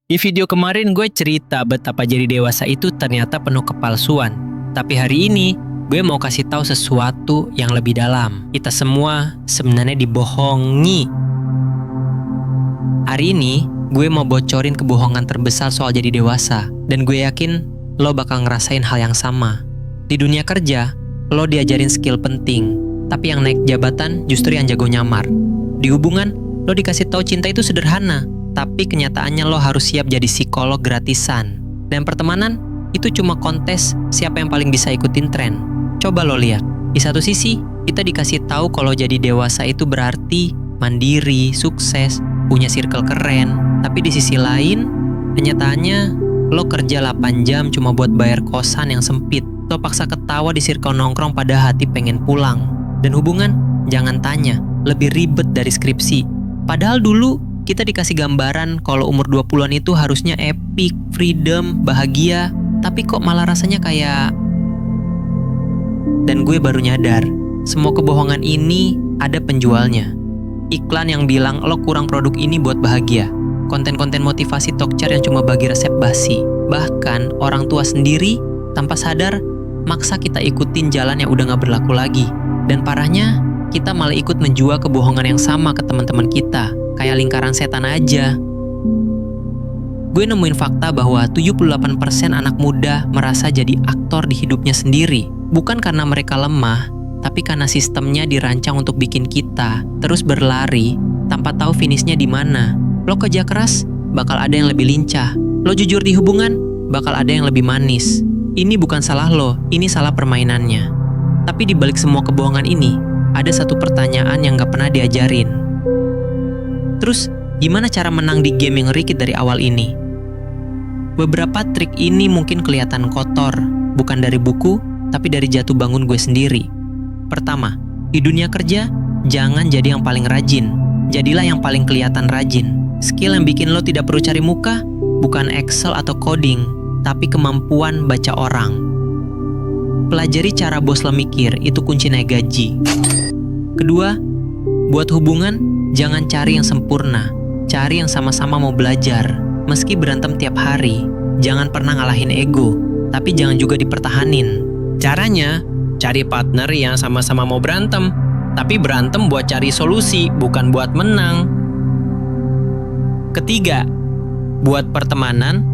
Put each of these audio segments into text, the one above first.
Di video kemarin gue cerita betapa jadi dewasa itu ternyata penuh kepalsuan. Tapi hari ini gue mau kasih tahu sesuatu yang lebih dalam. Kita semua sebenarnya dibohongi. Hari ini gue mau bocorin kebohongan terbesar soal jadi dewasa. Dan gue yakin lo bakal ngerasain hal yang sama. Di dunia kerja, lo diajarin skill penting. Tapi yang naik jabatan justru yang jago nyamar. Di hubungan, lo dikasih tahu cinta itu sederhana. Tapi kenyataannya lo harus siap jadi psikolog gratisan. Dan pertemanan itu cuma kontes siapa yang paling bisa ikutin tren. Coba lo lihat. Di satu sisi, kita dikasih tahu kalau jadi dewasa itu berarti mandiri, sukses, punya circle keren. Tapi di sisi lain, kenyataannya lo kerja 8 jam cuma buat bayar kosan yang sempit. Lo paksa ketawa di circle nongkrong pada hati pengen pulang. Dan hubungan, jangan tanya, lebih ribet dari skripsi. Padahal dulu kita dikasih gambaran kalau umur 20-an itu harusnya epic, freedom, bahagia. Tapi kok malah rasanya kayak... Dan gue baru nyadar, semua kebohongan ini ada penjualnya. Iklan yang bilang lo kurang produk ini buat bahagia. Konten-konten motivasi talkcar yang cuma bagi resep basi. Bahkan orang tua sendiri tanpa sadar maksa kita ikutin jalan yang udah gak berlaku lagi. Dan parahnya, kita malah ikut menjual kebohongan yang sama ke teman-teman kita. Kayak lingkaran setan aja. Gue nemuin fakta bahwa 78% anak muda merasa jadi aktor di hidupnya sendiri. Bukan karena mereka lemah, tapi karena sistemnya dirancang untuk bikin kita terus berlari tanpa tahu finishnya di mana. Lo kerja keras, bakal ada yang lebih lincah. Lo jujur di hubungan, bakal ada yang lebih manis. Ini bukan salah lo, ini salah permainannya. Tapi di balik semua kebohongan ini, ada satu pertanyaan yang gak pernah diajarin. Terus, gimana cara menang di game yang rikit dari awal ini? Beberapa trik ini mungkin kelihatan kotor, bukan dari buku, tapi dari jatuh bangun gue sendiri. Pertama, di dunia kerja, jangan jadi yang paling rajin. Jadilah yang paling kelihatan rajin. Skill yang bikin lo tidak perlu cari muka, bukan Excel atau coding, tapi kemampuan baca orang. Pelajari cara bos lo mikir, itu kunci naik gaji. Kedua, buat hubungan, jangan cari yang sempurna, cari yang sama-sama mau belajar. Meski berantem tiap hari, jangan pernah ngalahin ego, tapi jangan juga dipertahanin. Caranya, cari partner yang sama-sama mau berantem, tapi berantem buat cari solusi, bukan buat menang. Ketiga, buat pertemanan,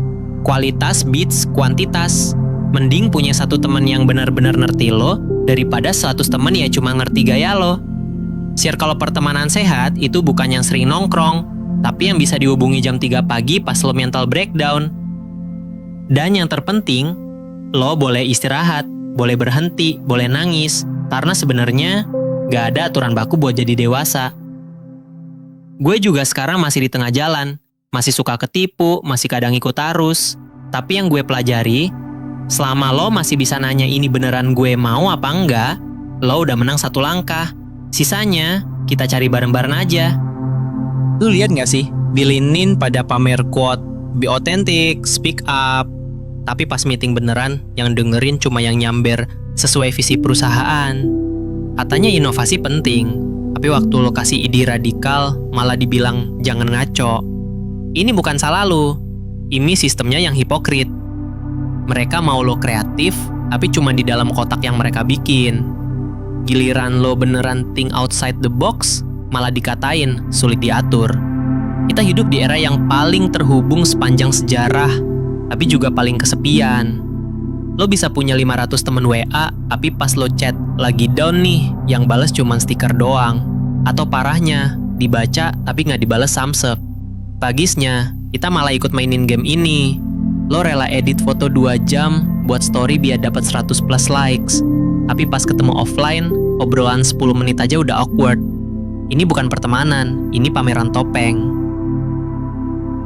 kualitas beats kuantitas. Mending punya satu teman yang benar-benar ngerti lo, daripada 100 teman ya cuma ngerti gaya lo. Circle pertemanan sehat itu bukan yang sering nongkrong, tapi yang bisa dihubungi jam 3 pagi pas lo mental breakdown. Dan yang terpenting, lo boleh istirahat, boleh berhenti, boleh nangis, karena sebenarnya gak ada aturan baku buat jadi dewasa. Gue juga sekarang masih di tengah jalan, masih suka ketipu, masih kadang ikut arus. Tapi yang gue pelajari, selama lo masih bisa nanya ini beneran gue mau apa enggak, lo udah menang 1 langkah. Sisanya, kita cari bareng-bareng aja. Lu lihat gak sih? Billy Nin pada pamer quote, be authentic, speak up. Tapi pas meeting beneran, yang dengerin cuma yang nyamber sesuai visi perusahaan. Katanya inovasi penting, tapi waktu lo kasih ide radikal, malah dibilang jangan ngaco. Ini bukan salah lo, ini sistemnya yang hipokrit. Mereka mau lo kreatif, tapi cuma di dalam kotak yang mereka bikin. Giliran lo beneran think outside the box, malah dikatain sulit diatur. Kita hidup di era yang paling terhubung sepanjang sejarah, tapi juga paling kesepian. Lo bisa punya 500 temen WA, tapi pas lo chat lagi down nih, yang bales cuman stiker doang. Atau parahnya, dibaca tapi nggak dibales samsek. Bagisnya, kita malah ikut mainin game ini. Lo rela edit foto 2 jam buat story biar dapat 100 plus likes. Tapi pas ketemu offline, obrolan 10 menit aja udah awkward. Ini bukan pertemanan, ini pameran topeng.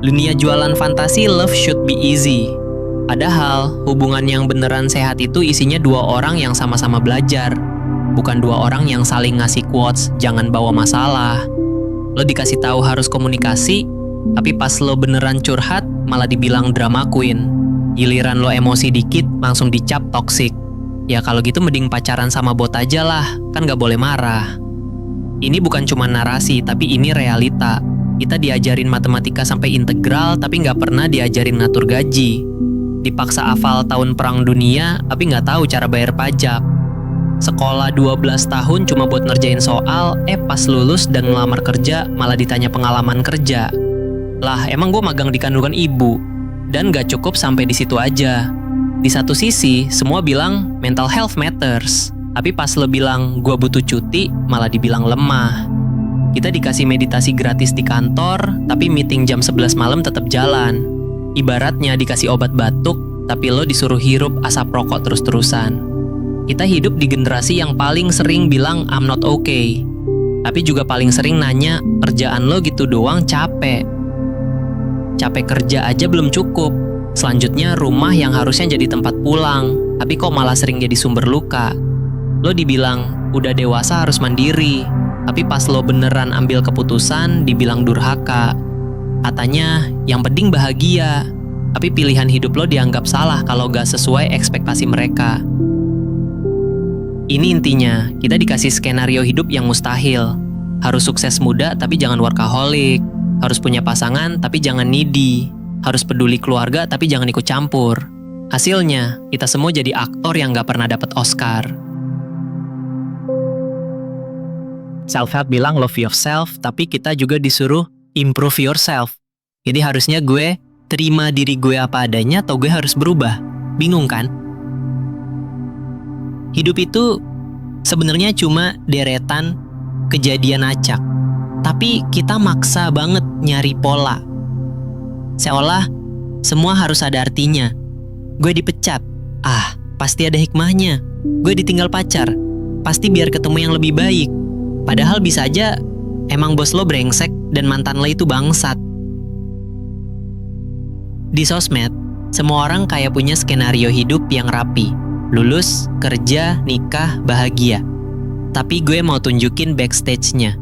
Dunia jualan fantasi love should be easy. Padahal, hubungan yang beneran sehat itu isinya 2 orang yang sama-sama belajar. Bukan 2 orang yang saling ngasih quotes, jangan bawa masalah. Lo dikasih tahu harus komunikasi, tapi pas lo beneran curhat, malah dibilang drama queen. Giliran lo emosi dikit, langsung dicap toxic. Ya kalau gitu mending pacaran sama bot aja lah, kan gak boleh marah. Ini bukan cuma narasi, tapi ini realita. Kita diajarin matematika sampai integral, tapi nggak pernah diajarin ngatur gaji. Dipaksa hafal tahun perang dunia, tapi nggak tahu cara bayar pajak. Sekolah 12 tahun cuma buat ngerjain soal, pas lulus dan ngelamar kerja malah ditanya pengalaman kerja. Lah, emang gue magang di kandungan ibu. Dan nggak cukup sampai di situ aja. Di satu sisi, semua bilang mental health matters. Tapi pas lo bilang gue butuh cuti, malah dibilang lemah. Kita dikasih meditasi gratis di kantor, tapi meeting jam 11 malam tetap jalan. Ibaratnya dikasih obat batuk, tapi lo disuruh hirup asap rokok terus-terusan. Kita hidup di generasi yang paling sering bilang I'm not okay. Tapi juga paling sering nanya, kerjaan lo gitu doang capek. Capek kerja aja belum cukup. Selanjutnya rumah yang harusnya jadi tempat pulang, tapi kok malah sering jadi sumber luka. Lo dibilang udah dewasa harus mandiri, tapi pas lo beneran ambil keputusan dibilang durhaka. Katanya yang penting bahagia, tapi pilihan hidup lo dianggap salah kalau gak sesuai ekspektasi mereka. Ini intinya, kita dikasih skenario hidup yang mustahil. Harus sukses muda tapi jangan workaholic. Harus punya pasangan tapi jangan needy. Harus peduli keluarga tapi jangan ikut campur. Hasilnya, kita semua jadi aktor yang gak pernah dapat Oscar. Self-help bilang love yourself, tapi kita juga disuruh improve yourself. Jadi harusnya gue terima diri gue apa adanya atau gue harus berubah? Bingung kan? Hidup itu sebenarnya cuma deretan kejadian acak. Tapi kita maksa banget nyari pola. Seolah semua harus ada artinya. Gue dipecat, pasti ada hikmahnya. Gue ditinggal pacar, pasti biar ketemu yang lebih baik. Padahal bisa aja emang bos lo brengsek dan mantan lo itu bangsat. Di sosmed, semua orang kayak punya skenario hidup yang rapi. Lulus, kerja, nikah, bahagia. Tapi gue mau tunjukin backstage-nya.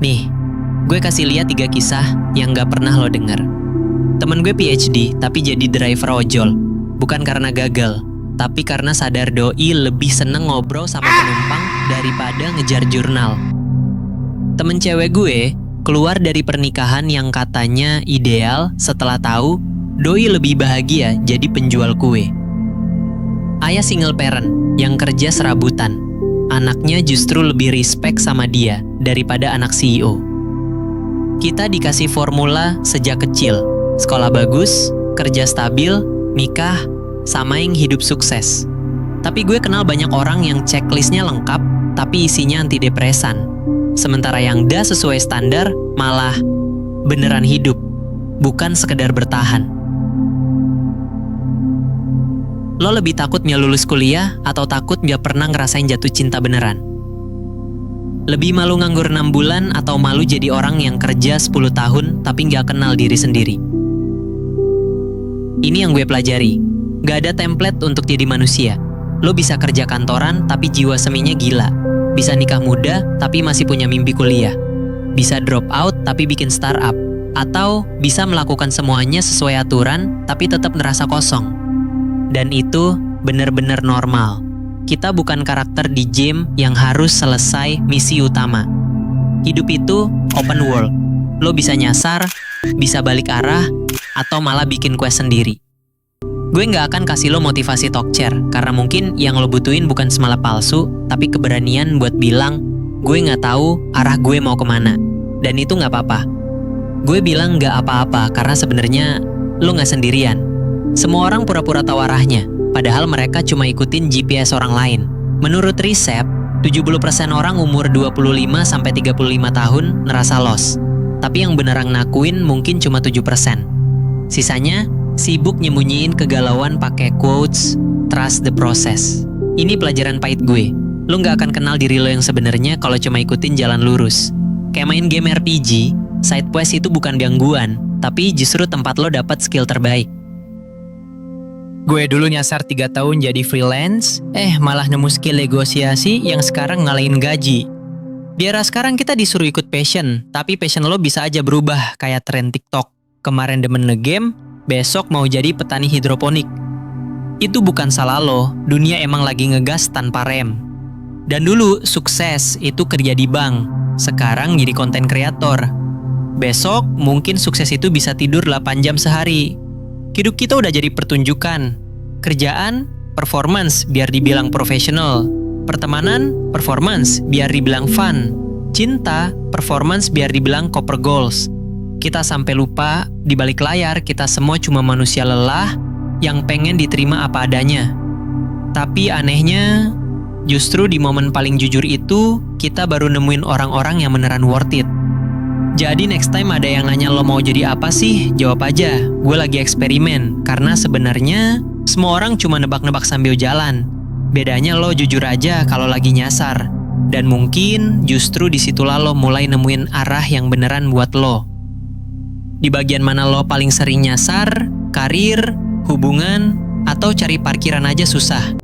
Nih, gue kasih lihat 3 kisah yang gak pernah lo denger. Temen gue PhD, tapi jadi driver ojol. Bukan karena gagal, tapi karena sadar doi lebih seneng ngobrol sama penumpang daripada ngejar jurnal. Temen cewek gue keluar dari pernikahan yang katanya ideal setelah tahu doi lebih bahagia jadi penjual kue. Ayah single parent yang kerja serabutan. Anaknya justru lebih respect sama dia daripada anak CEO. Kita dikasih formula sejak kecil. Sekolah bagus, kerja stabil, nikah, samain hidup sukses. Tapi gue kenal banyak orang yang checklistnya lengkap, tapi isinya antidepresan. Sementara yang dah sesuai standar, malah beneran hidup, bukan sekedar bertahan. Lo lebih takut nggak lulus kuliah atau takut nggak pernah ngerasain jatuh cinta beneran? Lebih malu nganggur 6 bulan atau malu jadi orang yang kerja 10 tahun tapi nggak kenal diri sendiri? Ini yang gue pelajari. Gak ada template untuk jadi manusia. Lo bisa kerja kantoran tapi jiwa seminya gila. Bisa nikah muda tapi masih punya mimpi kuliah. Bisa drop out tapi bikin startup. Atau bisa melakukan semuanya sesuai aturan tapi tetap ngerasa kosong. Dan itu benar-benar normal. Kita bukan karakter di game yang harus selesai misi utama. Hidup itu open world. Lo bisa nyasar, bisa balik arah, atau malah bikin quest sendiri. Gue gak akan kasih lo motivasi talk chair, karena mungkin yang lo butuhin bukan semalap palsu, tapi keberanian buat bilang, gue gak tahu arah gue mau kemana. Dan itu gak apa-apa. Gue bilang gak apa-apa, karena sebenarnya lo gak sendirian. Semua orang pura-pura tahu arahnya, padahal mereka cuma ikutin GPS orang lain. Menurut riset, 70% orang umur 25-35 tahun ngerasa lost. Tapi yang beneran ngakuin mungkin cuma 7%. Sisanya, sibuk nyembunyiin kegalauan pakai quotes, trust the process. Ini pelajaran pahit gue. Lo gak akan kenal diri lo yang sebenarnya kalau cuma ikutin jalan lurus. Kayak main game RPG, side quest itu bukan gangguan, tapi justru tempat lo dapat skill terbaik. Gue dulu nyasar 3 tahun jadi freelance, malah nemu skill negosiasi yang sekarang ngalahin gaji. Di era sekarang kita disuruh ikut passion, tapi passion lo bisa aja berubah kayak tren TikTok. Kemarin demen nge-game, besok mau jadi petani hidroponik. Itu bukan salah lo, dunia emang lagi ngegas tanpa rem. Dan dulu sukses itu kerja di bank, sekarang jadi konten kreator. Besok mungkin sukses itu bisa tidur 8 jam sehari. Hidup kita udah jadi pertunjukan. Kerjaan, performance biar dibilang profesional. Pertemanan, performance biar dibilang fun. Cinta, performance biar dibilang copper goals. Kita sampai lupa, di balik layar kita semua cuma manusia lelah yang pengen diterima apa adanya. Tapi anehnya, justru di momen paling jujur itu, kita baru nemuin orang-orang yang beneran worth it. Jadi next time ada yang nanya lo mau jadi apa sih, jawab aja, gue lagi eksperimen. Karena sebenarnya semua orang cuma nebak-nebak sambil jalan. Bedanya lo jujur aja kalau lagi nyasar. Dan mungkin justru disitulah lo mulai nemuin arah yang beneran buat lo. Di bagian mana lo paling sering nyasar, karir, hubungan, atau cari parkiran aja susah?